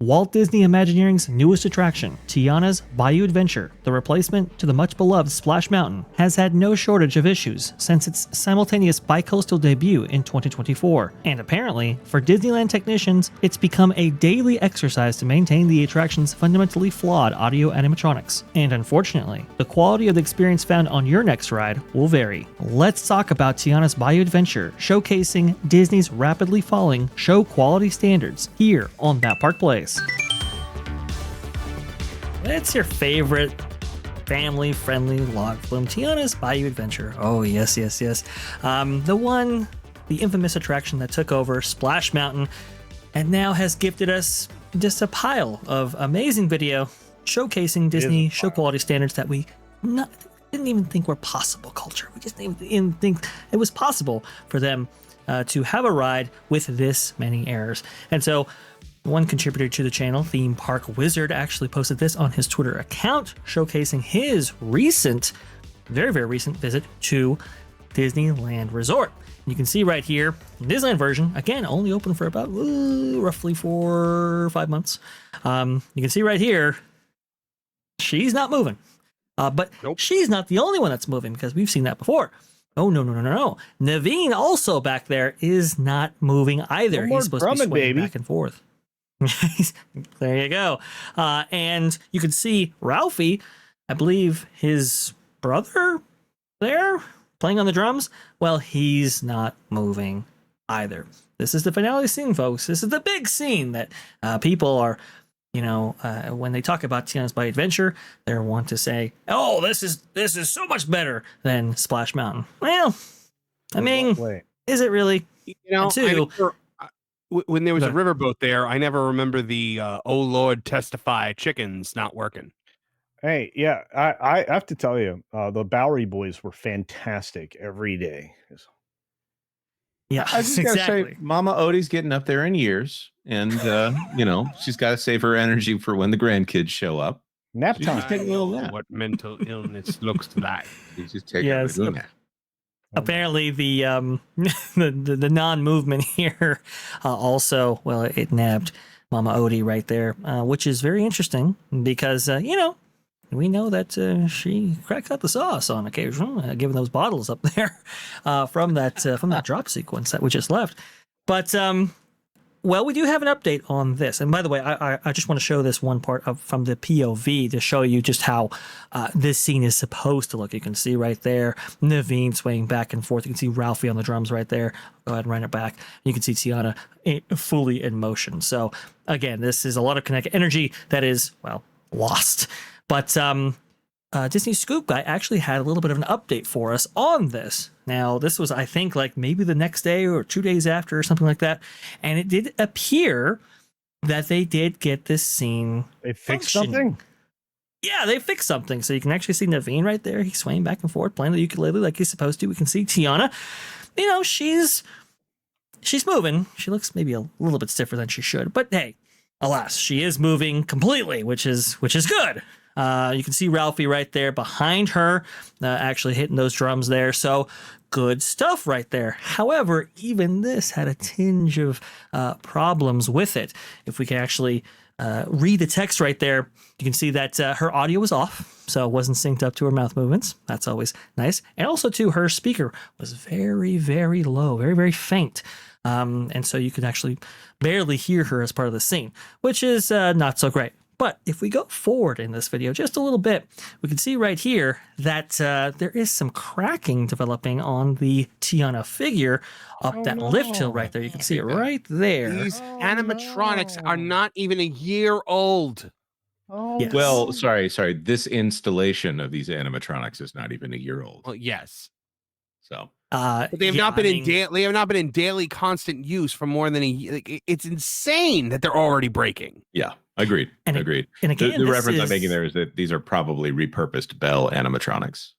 Walt Disney Imagineering's newest attraction, Tiana's Bayou Adventure, the replacement to the much-beloved Splash Mountain, has had no shortage of issues since its simultaneous bicoastal debut in 2024. And apparently, for Disneyland technicians, it's become a daily exercise to maintain the attraction's fundamentally flawed audio animatronics. And unfortunately, the quality of the experience found on your next ride will vary. Let's talk about Tiana's Bayou Adventure, showcasing Disney's rapidly falling show quality standards here on That Park Place. It's your favorite family-friendly log flume, Tiana's Bayou Adventure. Oh, yes. The infamous attraction that took over Splash Mountain and now has gifted us just a pile of amazing video showcasing Disney show quality standards that we didn't even think were possible, culture. We just didn't even think it was possible for them to have a ride with this many errors. And so one contributor to the channel, Theme Park Wizard, actually posted this on his Twitter account, showcasing his very, very recent visit to Disneyland Resort. You can see right here, Disneyland version, again, only open for about roughly 4 or 5 months. You can see right here, she's not moving. But nope. She's not the only one that's moving, because we've seen that before. Oh, no. Naveen, also back there, is not moving either. He's supposed to be swinging back and forth. There you go. And you can see Ralphie, I believe his brother there playing on the drums. Well, he's not moving either. This is the finale scene, folks. This is the big scene that people are, when they talk about Tiana's Bayou Adventure, they want to say, oh, this is so much better than Splash Mountain. Well, I mean, is it really? When there was a riverboat there, I never remember the "Oh Lord, testify" chickens not working. Hey, yeah, I have to tell you, the Bowery boys were fantastic every day. Yeah, I just gotta say, Mama Odie's getting up there in years, and she's got to save her energy for when the grandkids show up. Nap time. Taking a little nap. What mental illness looks like? She's just taking a little nap. Apparently the non-movement here also, well, it nabbed Mama Odie right there, which is very interesting because, we know that she cracks up the sauce on occasion, given those bottles up there from that drop sequence that we just left. But, well, we do have an update on this. And by the way, I just want to show this one part from the POV to show you just how this scene is supposed to look. You can see right there, Naveen swaying back and forth. You can see Ralphie on the drums right there. Go ahead and run it back. You can see Tiana fully in motion. So again, this is a lot of kinetic energy that is, well, lost. But Disney Scoop Guy actually had a little bit of an update for us on this. Now, this was, I think, like maybe the next day or 2 days after or something like that. And it did appear that they did get this scene. They fixed something? Yeah, they fixed something. So you can actually see Naveen right there. He's swaying back and forth, playing the ukulele like he's supposed to. We can see Tiana. She's moving. She looks maybe a little bit stiffer than she should. But hey, alas, she is moving completely, which is good. You can see Ralphie right there behind her, actually hitting those drums there. So good stuff right there. However, even this had a tinge of problems with it. If we can actually read the text right there, you can see that her audio was off, so it wasn't synced up to her mouth movements. That's always nice. And also, too, her speaker was very, very low, very, very faint. And so you could actually barely hear her as part of the scene, which is not so great. But if we go forward in this video just a little bit, we can see right here that there is some cracking developing on the Tiana figure up that lift hill right there. You can see it right there. These animatronics are not even a year old. Oh, yes. Well, sorry. This installation of these animatronics is not even a year old. Well, yes. So. But they have not been they have not been in daily constant use for more than a year. Like, it's insane that they're already breaking. Yeah, agreed. Agreed. And again, the reference I'm making there is that these are probably repurposed Bell animatronics.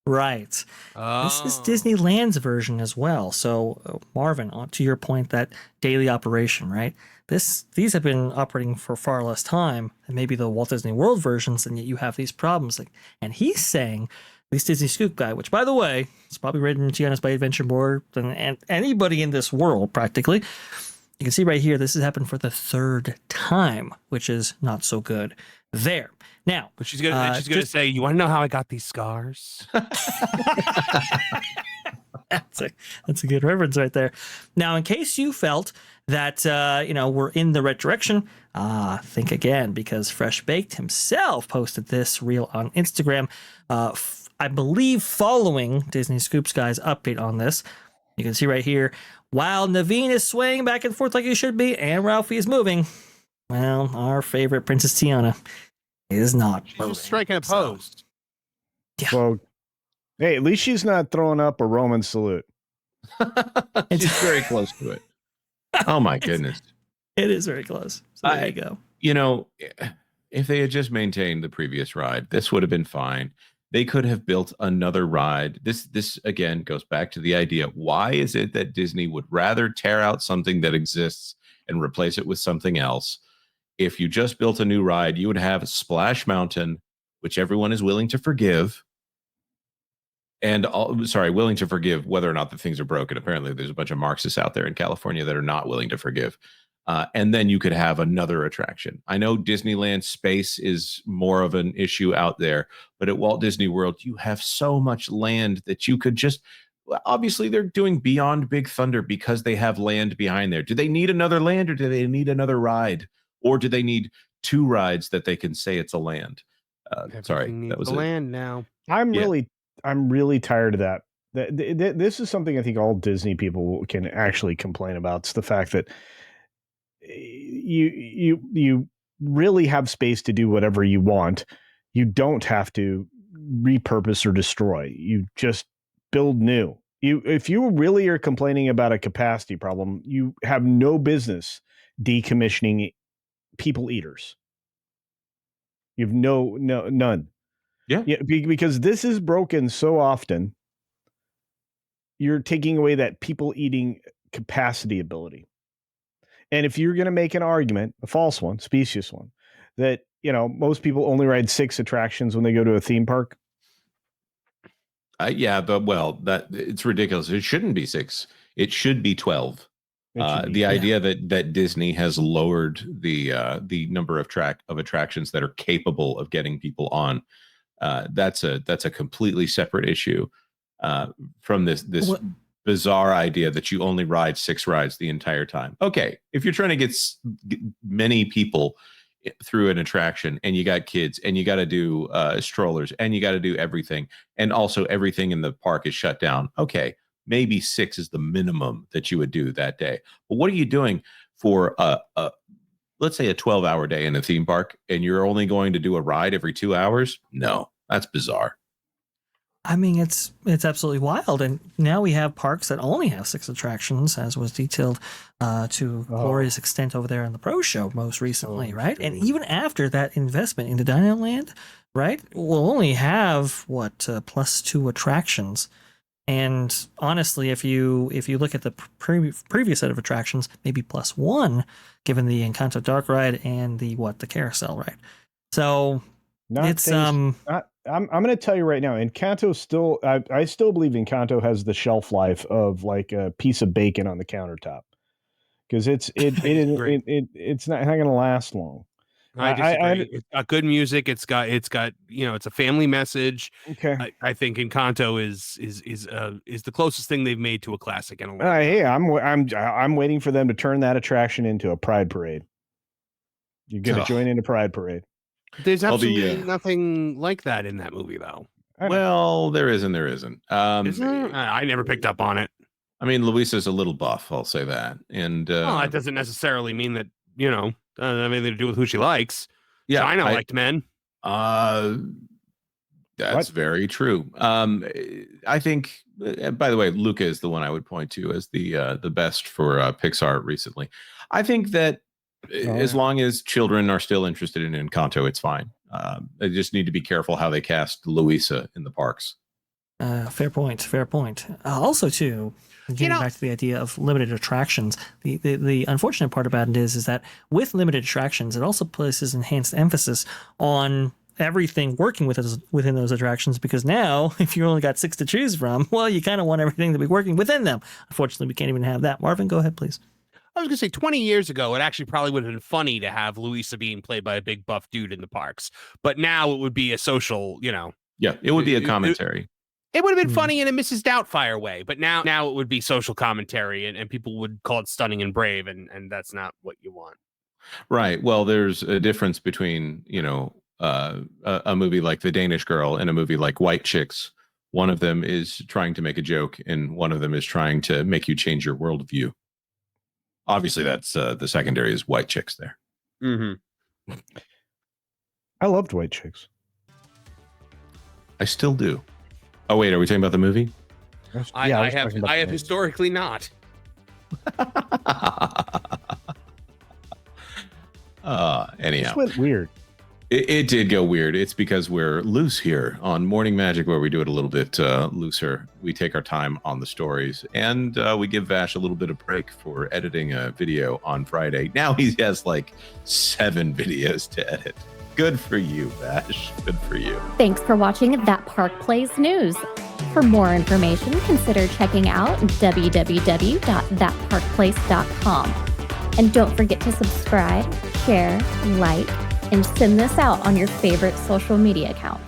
Right. This is Disneyland's version as well. So, Marvin, to your point, that daily operation, right? These have been operating for far less time than maybe the Walt Disney World versions, and yet you have these problems. And he's saying, at least Disney Scoop Guy, which, by the way, is probably written Tiana's Bayou Adventure more than anybody in this world, practically. You can see right here, this has happened for the third time, which is not so good there. Now, but she's gonna say, "You want to know how I got these scars?" That's a good reference right there. Now, in case you felt that we're in the right direction, think again, because Fresh Baked himself posted this reel on Instagram. I believe following Disney Scoop Sky's update on this. You can see right here, while Naveen is swaying back and forth like he should be, and Ralphie is moving, well, our favorite Princess Tiana is not. She's just striking a pose. Yeah. Well, hey, at least she's not throwing up a Roman salute. She's very close to it. Oh my goodness. It is very close. So there you go. You know, if they had just maintained the previous ride, this would have been fine. They could have built another ride. This again goes back to the idea. Why is it that Disney would rather tear out something that exists and replace it with something else? If you just built a new ride, you would have Splash Mountain, which everyone is willing to forgive. And willing to forgive whether or not the things are broken. Apparently, there's a bunch of Marxists out there in California that are not willing to forgive. And then you could have another attraction. I know Disneyland space is more of an issue out there, but at Walt Disney World, you have so much land that you could just, obviously they're doing Beyond Big Thunder because they have land behind there. Do they need another land, or do they need another ride? Or do they need two rides that they can say it's a land? Sorry, that was a land now. I'm really tired of that. This is something I think all Disney people can actually complain about. It's the fact that you really have space to do whatever you want. You don't have to repurpose or destroy. You just build new. If you really are complaining about a capacity problem, you have no business decommissioning people eaters. You have none. Yeah, because this is broken so often. You're taking away that people eating capacity ability. And if you're going to make an argument, a false one, specious one, that, most people only ride 6 attractions when they go to a theme park. That it's ridiculous. It shouldn't be 6. It should be 12. Idea that Disney has lowered the number of attractions that are capable of getting people on. That's a completely separate issue from this bizarre idea that you only ride 6 rides the entire time. Okay, if you're trying to get many people through an attraction, and you got kids, and you got to do strollers, and you got to do everything, and also everything in the park is shut down. Okay, maybe 6 is the minimum that you would do that day. But what are you doing for let's say a 12-hour day in a theme park, and you're only going to do a ride every 2 hours? No, that's bizarre. I mean, it's absolutely wild. And now we have parks that only have 6 attractions, as was detailed to glorious extent over there on the Pro Show most recently, right? And even after that investment into Disneyland, right, we'll only have plus 2 attractions. And honestly, if you look at the previous set of attractions, maybe plus 1, given the Encanto Dark Ride and the Carousel ride. So I'm going to tell you right now, Encanto still, I still believe Encanto has the shelf life of like a piece of bacon on the countertop, because it's not going to last long. I disagree. It's got good music. It's got it's a family message. Okay, I think Encanto is the closest thing they've made to a classic in a while. Hey, I'm waiting for them to turn that attraction into a Pride Parade. You're going to join in a Pride Parade. There's absolutely nothing like that in that movie, though. Well, there is and there isn't. Is there? I never picked up on it. I mean, Luisa's a little buff, I'll say that. And that doesn't necessarily mean that, doesn't have anything to do with who she likes. Yeah, China liked men. That's very true. I think, by the way, Luca is the one I would point to as the best for Pixar recently. I think that as long as children are still interested in Encanto, it's fine. They just need to be careful how they cast Luisa in the parks. Fair point. Also, too, getting back to the idea of limited attractions, the unfortunate part about it is that with limited attractions, it also places enhanced emphasis on everything working within those attractions, because now if you only got 6 to choose from, well, you kind of want everything to be working within them. Unfortunately, we can't even have that. Marvin, go ahead, please. I was gonna say 20 years ago, it actually probably would have been funny to have Louisa being played by a big buff dude in the parks. But now it would be a social, Yeah, it would be a commentary. It would have been funny in a Mrs. Doubtfire way, but now it would be social commentary, and people would call it stunning and brave, and that's not what you want. Right. Well, there's a difference between, a movie like The Danish Girl and a movie like White Chicks. One of them is trying to make a joke, and one of them is trying to make you change your worldview. Obviously, that's the secondary is White Chicks there. Mm-hmm. I loved White Chicks. I still do. Oh, wait, are we talking about the movie? I have historically not. Anyhow. This went weird. It did go weird. It's because we're loose here on Morning Magic, where we do it a little bit looser. We take our time on the stories, and we give Vash a little bit of break for editing a video on Friday. Now he has like 7 videos to edit. Good for you, Vash. Good for you. Thanks for watching That Park Plays News. For more information, consider checking out www.thatparkplace.com. And don't forget to subscribe, share, like, and send this out on your favorite social media account.